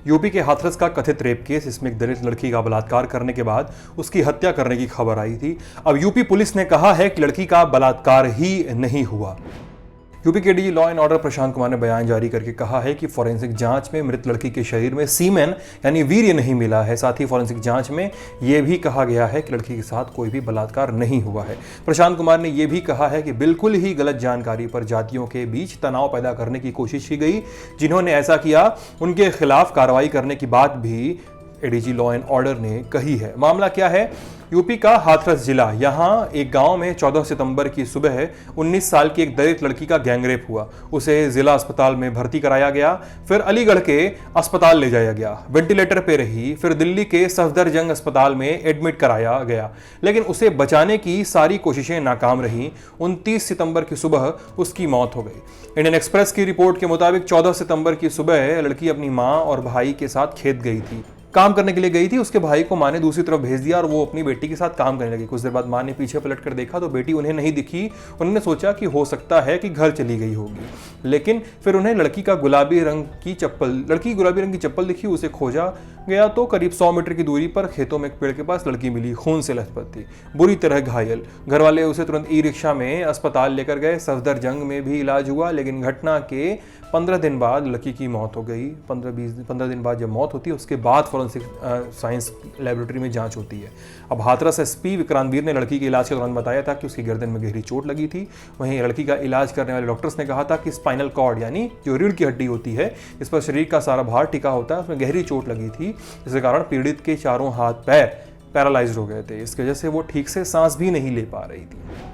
UP के हाथरस का कथित रेप केस, इसमें एक दलित लड़की का बलात्कार करने के बाद उसकी हत्या करने की खबर आई थी। अब यूपी पुलिस ने कहा है कि लड़की का बलात्कार ही नहीं हुआ। यूपी के DG law and order Prashant Kumar ने बयान जारी करके कहा है कि फॉरेंसिक जांच में मृत लड़की के शरीर में सीमेन यानी वीर्य नहीं मिला है। साथ ही फॉरेंसिक जांच में यह भी कहा गया है कि लड़की के साथ कोई भी बलात्कार नहीं हुआ है। प्रशांत कुमार ने यह भी कहा है कि बिल्कुल ही गलत जानकारी पर जातियों के बीच तनाव पैदा करने की कोशिश की गई। जिन्होंने ऐसा किया उनके खिलाफ कार्रवाई करने की बात भी एडीजी लॉ एंड ऑर्डर ने कही है। मामला क्या है? यूपी का हाथरस जिला, यहां एक गांव में 14 सितंबर की सुबह 19 साल की एक दलित लड़की का गैंगरेप हुआ। उसे जिला अस्पताल में भर्ती कराया गया, फिर अलीगढ़ के अस्पताल ले जाया गया, वेंटिलेटर पे रही, फिर दिल्ली के सफदरजंग अस्पताल में एडमिट कराया गया, लेकिन उसे बचाने की सारी कोशिशें नाकाम रहीं। 29 सितंबर की सुबह उसकी मौत हो गई। इंडियन एक्सप्रेस की रिपोर्ट के मुताबिक 14 सितंबर की सुबह लड़की अपनी मां और भाई के साथ खेत गई थी, काम करने के लिए गई थी। उसके भाई को मां ने दूसरी तरफ भेज दिया और वो अपनी बेटी के साथ काम करने लगी। कुछ देर बाद मां ने पीछे पलट कर देखा तो बेटी उन्हें नहीं दिखी। उन्होंने सोचा कि हो सकता है कि घर चली गई होगी, लेकिन फिर उन्हें लड़की की गुलाबी रंग की चप्पल दिखी। उसे खोजा गया तो करीब 100 मीटर की दूरी पर खेतों में एक पेड़ के पास लड़की मिली, खून से लथपथ थी, बुरी तरह घायल। घर वाले उसे तुरंत ई रिक्शा में अस्पताल लेकर गए। सफदरजंग में भी इलाज हुआ, लेकिन घटना के 15 दिन बाद लड़की की मौत हो गई। 15 दिन बाद जब मौत होती है उसके बाद फॉरेंसिक साइंस लेबोरेटरी में जांच होती है। अब हाथरस एसपी विक्रांतवीर ने लड़की के इलाज के दौरान बताया था कि उसकी गर्दन में गहरी चोट लगी थी। वहीं लड़की का इलाज करने वाले डॉक्टर्स ने कहा था कि स्पाइनल कॉर्ड यानी जो रीढ़ की हड्डी होती है, इस पर शरीर का सारा भार टिका होता है, उसमें गहरी चोट लगी थी, जिसके कारण पीड़ित के चारों हाथ पैर पैरालाइज्ड हो गए थे। इसकी वजह से वो ठीक से सांस भी नहीं ले पा रही थी।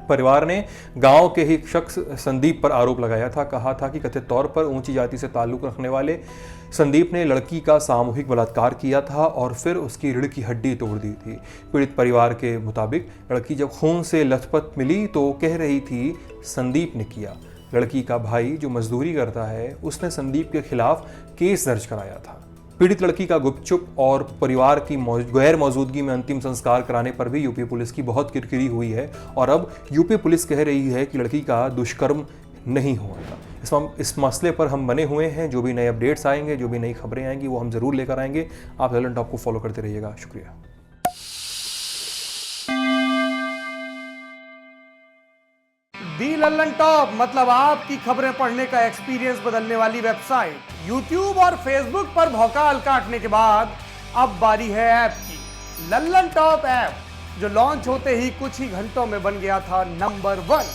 परिवार ने गांव के ही शख्स संदीप पर आरोप लगाया था। कहा था कि कथित तौर पर ऊंची जाति से ताल्लुक रखने वाले संदीप ने लड़की का सामूहिक बलात्कार किया था और फिर उसकी रीढ़ की हड्डी तोड़ दी थी। पीड़ित परिवार के मुताबिक लड़की जब खून से लथपथ मिली तो कह रही थी गैर ने किया। लड़की का भाई जो मजदूरी करता है उसने संदीप के खिलाफ केस दर्ज कराया था। पीड़ित लड़की का गुपचुप और परिवार की गैर मौजूदगी में अंतिम संस्कार कराने पर भी यूपी पुलिस की बहुत किरकिरी हुई है और अब यूपी पुलिस कह रही है कि लड़की का दुष्कर्म नहीं हुआ था। इस मसले पर हम बने हुए हैं। जो भी नए अपडेट्स आएंगे, जो भी नई खबरें आएंगी, वो हम जरूर लेकर आएंगे। आप ललन टॉप को फॉलो करते रहिएगा। शुक्रिया। दी लल्लन टॉप मतलब आपकी खबरें पढ़ने का एक्सपीरियंस बदलने वाली वेबसाइट। यूट्यूब और फेसबुक पर भौकाल काटने के बाद अब बारी है ऐप की। लल्लन टॉप ऐप जो लॉन्च होते ही कुछ ही घंटों में बन गया था नंबर 1।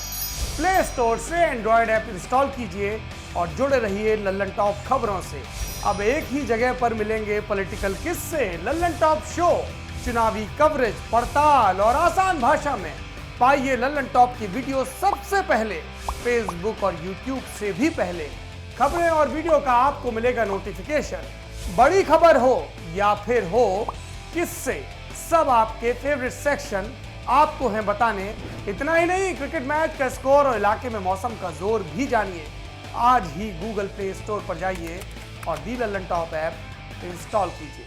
प्ले स्टोर से एंड्रॉयड ऐप इंस्टॉल कीजिए और जुड़े रहिए लल्लन टॉप खबरों से। अब एक ही जगह पर मिलेंगे पॉलिटिकल किस्से, लल्लन टॉप शो, चुनावी कवरेज, पड़ताल और आसान भाषा में। पाइए लल्लन टॉप की वीडियो सबसे पहले, फेसबुक और यूट्यूब से भी पहले। खबरें और वीडियो का आपको मिलेगा नोटिफिकेशन। बड़ी खबर हो या फिर हो किससे, सब आपके फेवरेट सेक्शन आपको हैं बताने। इतना ही नहीं, क्रिकेट मैच का स्कोर और इलाके में मौसम का जोर भी जानिए। आज ही गूगल प्ले स्टोर पर जाइए और दी लल्लन टॉप ऐप इंस्टॉल कीजिए।